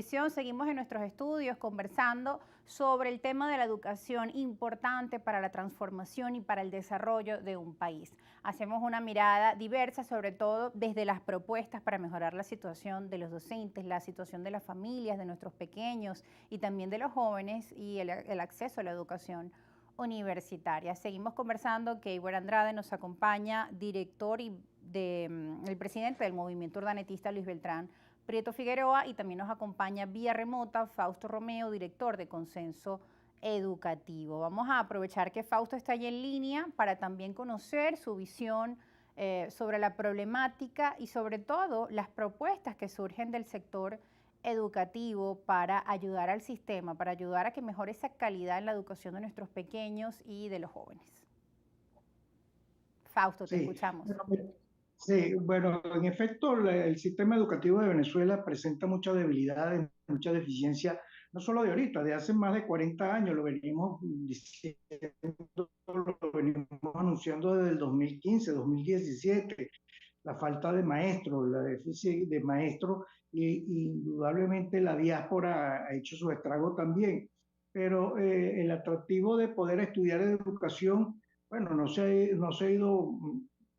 Seguimos en nuestros estudios conversando sobre el tema de la educación importante para la transformación y para el desarrollo de un país. Hacemos una mirada diversa, sobre todo desde las propuestas para mejorar la situación de los docentes, la situación de las familias, de nuestros pequeños y también de los jóvenes y el acceso a la educación universitaria. Seguimos conversando. Keiber Andrade nos acompaña, director y el presidente del Movimiento Urdanetista, Luis Beltrán Prieto Figueroa, y también nos acompaña vía remota Fausto Romeo, director de Consenso Educativo. Vamos a aprovechar que Fausto está allí en línea para también conocer su visión sobre la problemática y sobre todo las propuestas que surgen del sector educativo para ayudar al sistema, para ayudar a que mejore esa calidad en la educación de nuestros pequeños y de los jóvenes. Fausto, te Sí, escuchamos. sí, bueno, en efecto, el sistema educativo de Venezuela presenta muchas debilidades, mucha deficiencia, no solo de ahorita, de hace más de 40 años, lo venimos diciendo, lo venimos anunciando desde el 2015, 2017, la falta de maestros, la déficit de maestros, y indudablemente la diáspora ha hecho su estrago también, pero el atractivo de poder estudiar educación, bueno, no se ha ido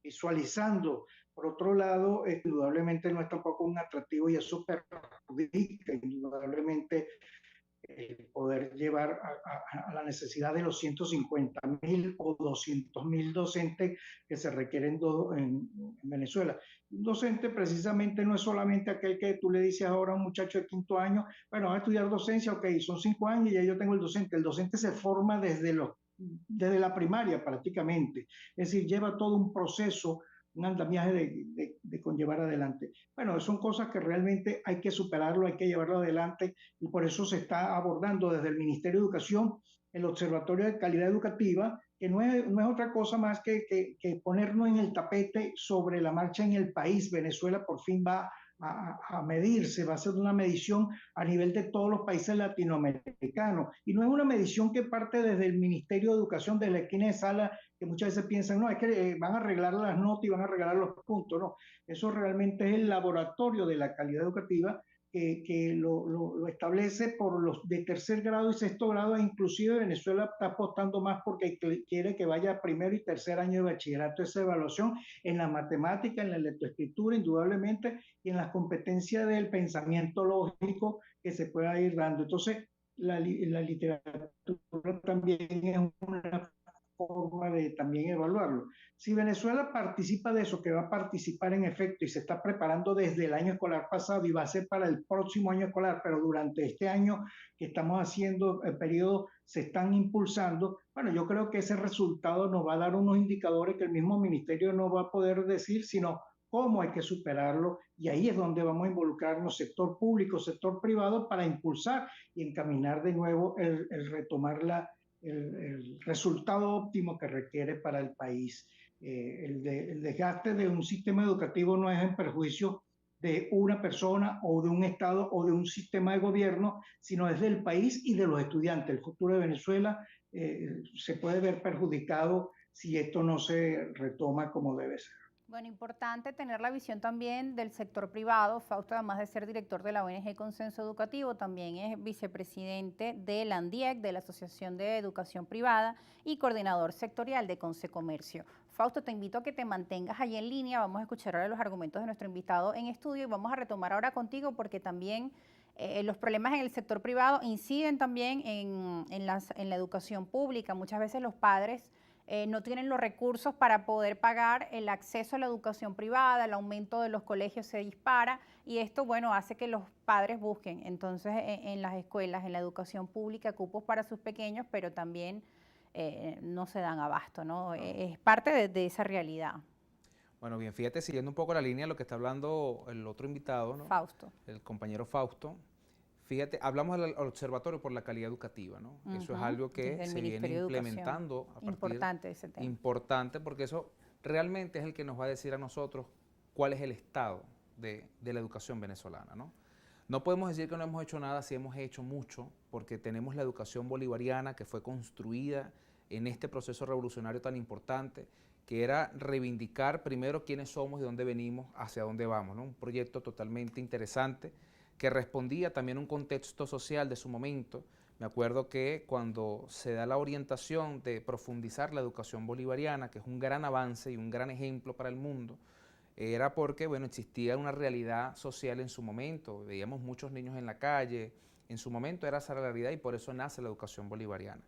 visualizando. Por otro lado, indudablemente no es tampoco un atractivo y eso perjudica indudablemente el poder llevar a la necesidad de los 150.000 o 200.000 docentes que se requieren en Venezuela. Un docente precisamente no es solamente aquel que tú le dices ahora a un muchacho de quinto año, bueno, va a estudiar docencia, ok, son 5 años y ya yo tengo el docente. El docente se forma desde la primaria prácticamente, es decir, lleva todo un proceso, un andamiaje de conllevar adelante. Bueno, son cosas que realmente hay que superarlo, hay que llevarlo adelante y por eso se está abordando desde el Ministerio de Educación el Observatorio de Calidad Educativa, que no es otra cosa más que ponernos en el tapete sobre la marcha en el país. Venezuela por fin va a medirse, va a ser una medición a nivel de todos los países latinoamericanos. Y no es una medición que parte desde el Ministerio de Educación, desde la esquina de sala, que muchas veces piensan, no, es que van a arreglar las notas y van a arreglar los puntos. No, eso realmente es el laboratorio de la calidad educativa que lo establece por los de tercer grado y sexto grado, e inclusive Venezuela está apostando más porque quiere que vaya primero y tercer año de bachillerato esa evaluación en la matemática, en la lectoescritura, indudablemente, y en las competencias del pensamiento lógico que se pueda ir dando. Entonces, la literatura también es una forma de también evaluarlo. Si Venezuela participa de eso, que va a participar en efecto y se está preparando desde el año escolar pasado y va a ser para el próximo año escolar, pero durante este año que estamos haciendo el periodo se están impulsando, bueno, yo creo que ese resultado nos va a dar unos indicadores que el mismo ministerio no va a poder decir, sino cómo hay que superarlo, y ahí es donde vamos a involucrarnos sector público, sector privado, para impulsar y encaminar de nuevo el retomar el resultado óptimo que requiere para el país. El desgaste de un sistema educativo no es en perjuicio de una persona o de un Estado o de un sistema de gobierno, sino es del país y de los estudiantes. El futuro de Venezuela se puede ver perjudicado si esto no se retoma como debe ser. Bueno, importante tener la visión también del sector privado. Fausto, además de ser director de la ONG Consenso Educativo, también es vicepresidente de la ANDIEC, de la Asociación de Educación Privada, y coordinador sectorial de Consecomercio. Fausto, te invito a que te mantengas allí en línea. Vamos a escuchar ahora los argumentos de nuestro invitado en estudio y vamos a retomar ahora contigo porque también los problemas en el sector privado inciden también en la educación pública. Muchas veces los padres no tienen los recursos para poder pagar el acceso a la educación privada, el aumento de los colegios se dispara y esto, bueno, hace que los padres busquen entonces en las escuelas, en la educación pública, cupos para sus pequeños, pero también no se dan abasto, ¿no? Es parte de esa realidad. Bueno, bien, fíjate, siguiendo un poco la línea de lo que está hablando el otro invitado, ¿no? Fausto. El compañero Fausto. Fíjate, hablamos del Observatorio por la Calidad Educativa, ¿no? Eso es algo que se viene implementando a partir... Importante ese tema. Importante, porque eso realmente es el que nos va a decir a nosotros cuál es el estado de la educación venezolana, ¿no? No podemos decir que no hemos hecho nada, sí hemos hecho mucho, porque tenemos la educación bolivariana que fue construida en este proceso revolucionario tan importante, que era reivindicar primero quiénes somos, de dónde venimos, hacia dónde vamos, ¿no? Un proyecto totalmente interesante que respondía también a un contexto social de su momento. Me acuerdo que cuando se da la orientación de profundizar la educación bolivariana, que es un gran avance y un gran ejemplo para el mundo, era porque, bueno, existía una realidad social en su momento, veíamos muchos niños en la calle, en su momento era esa la realidad y por eso nace la educación bolivariana.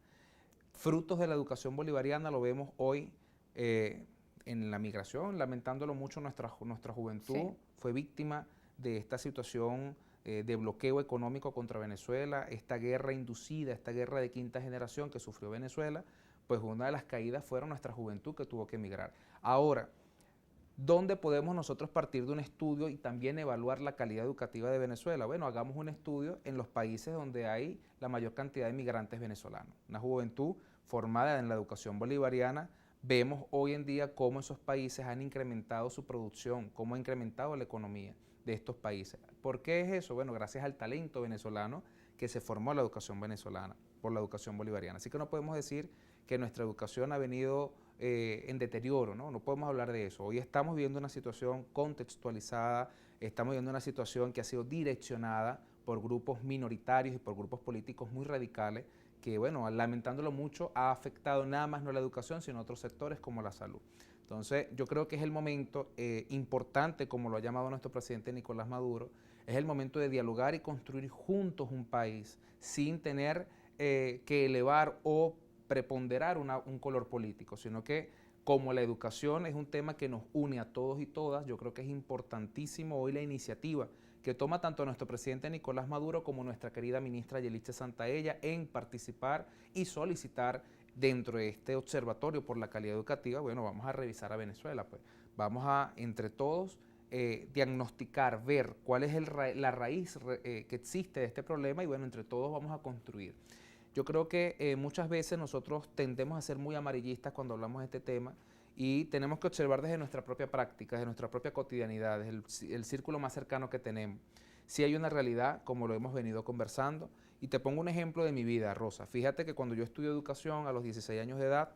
Frutos de la educación bolivariana lo vemos hoy en la migración, lamentándolo mucho, nuestra juventud Sí. fue víctima de esta situación de bloqueo económico contra Venezuela, esta guerra inducida, esta guerra de quinta generación que sufrió Venezuela, pues una de las caídas fueron nuestra juventud que tuvo que emigrar. Ahora, ¿dónde podemos nosotros partir de un estudio y también evaluar la calidad educativa de Venezuela? Bueno, hagamos un estudio en los países donde hay la mayor cantidad de migrantes venezolanos. Una juventud formada en la educación bolivariana, vemos hoy en día cómo esos países han incrementado su producción, cómo ha incrementado la economía de estos países. ¿Por qué es eso? Bueno, gracias al talento venezolano que se formó en la educación venezolana, por la educación bolivariana. Así que no podemos decir que nuestra educación ha venido en deterioro, ¿no? No podemos hablar de eso. Hoy estamos viviendo una situación contextualizada, estamos viviendo una situación que ha sido direccionada por grupos minoritarios y por grupos políticos muy radicales que, bueno, lamentándolo mucho, ha afectado nada más no la educación, sino otros sectores como la salud. Entonces, yo creo que es el momento importante, como lo ha llamado nuestro presidente Nicolás Maduro, es el momento de dialogar y construir juntos un país sin tener que elevar o preponderar un color político, sino que como la educación es un tema que nos une a todos y todas, yo creo que es importantísimo hoy la iniciativa que toma tanto nuestro presidente Nicolás Maduro como nuestra querida ministra Yelitza Santaella en participar y solicitar dentro de este observatorio por la calidad educativa. Bueno, vamos a revisar a Venezuela, pues vamos a entre todos diagnosticar, ver cuál es la raíz que existe de este problema y bueno, entre todos vamos a construir. Yo creo que muchas veces nosotros tendemos a ser muy amarillistas cuando hablamos de este tema y tenemos que observar desde nuestra propia práctica, desde nuestra propia cotidianidad, desde el círculo más cercano que tenemos. Sí hay una realidad, como lo hemos venido conversando, y te pongo un ejemplo de mi vida, Rosa. Fíjate que cuando yo estudio educación a los 16 años de edad,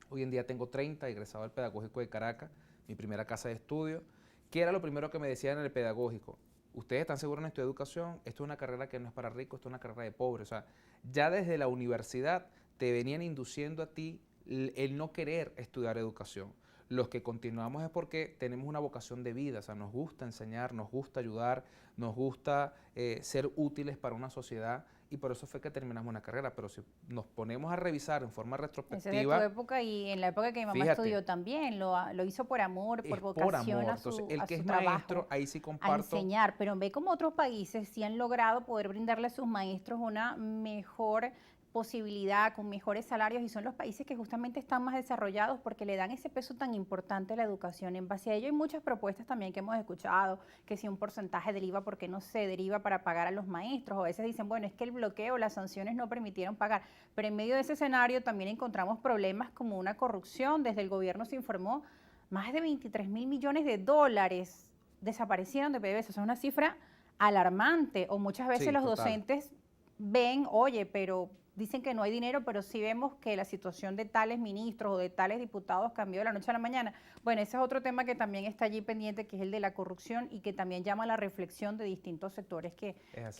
hoy en día tengo 30, egresado del Pedagógico de Caracas, mi primera casa de estudio. ¿Qué era lo primero que me decían en el pedagógico? ¿Ustedes están seguros en estudiar educación? Esto es una carrera que no es para ricos, esto es una carrera de pobres. O sea, ya desde la universidad te venían induciendo a ti el no querer estudiar educación. Los que continuamos es porque tenemos una vocación de vida, o sea, nos gusta enseñar, nos gusta ayudar, nos gusta ser útiles para una sociedad y por eso fue que terminamos una carrera. Pero si nos ponemos a revisar en forma retrospectiva... Esa es de tu época y en la época que mi mamá fíjate, estudió también, lo hizo por amor, por es por vocación amor. a Entonces, su, el a que su es trabajo, maestro, ahí sí a comparto. enseñar, pero ve como otros países sí han logrado poder brindarle a sus maestros una mejor posibilidad, con mejores salarios, y son los países que justamente están más desarrollados porque le dan ese peso tan importante a la educación. En base a ello hay muchas propuestas también que hemos escuchado, que si un porcentaje del IVA, ¿por qué no se deriva para pagar a los maestros? O a veces dicen, bueno, es que el bloqueo, las sanciones no permitieron pagar, pero en medio de ese escenario también encontramos problemas como una corrupción. Desde el gobierno se informó más de 23.000 millones de dólares desaparecieron de PDVSA. Eso es una cifra alarmante, o muchas veces Sí, los total. docentes ven, oye, pero dicen que no hay dinero, pero sí vemos que la situación de tales ministros o de tales diputados cambió de la noche a la mañana. Bueno, ese es otro tema que también está allí pendiente, que es el de la corrupción y que también llama a la reflexión de distintos sectores que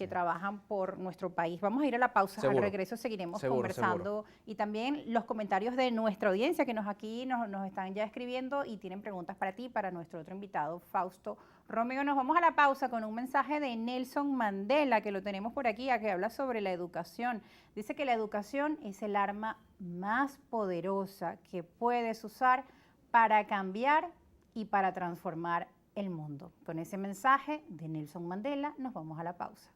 trabajan por nuestro país. Vamos a ir a la pausa, Seguro, al regreso seguiremos seguro. conversando y también los comentarios de nuestra audiencia que nos están ya escribiendo y tienen preguntas para ti, para nuestro otro invitado, Fausto Romeo. Nos vamos a la pausa con un mensaje de Nelson Mandela, que lo tenemos por aquí, a que habla sobre la educación. Dice que la educación es el arma más poderosa que puedes usar para cambiar y para transformar el mundo. Con ese mensaje de Nelson Mandela nos vamos a la pausa.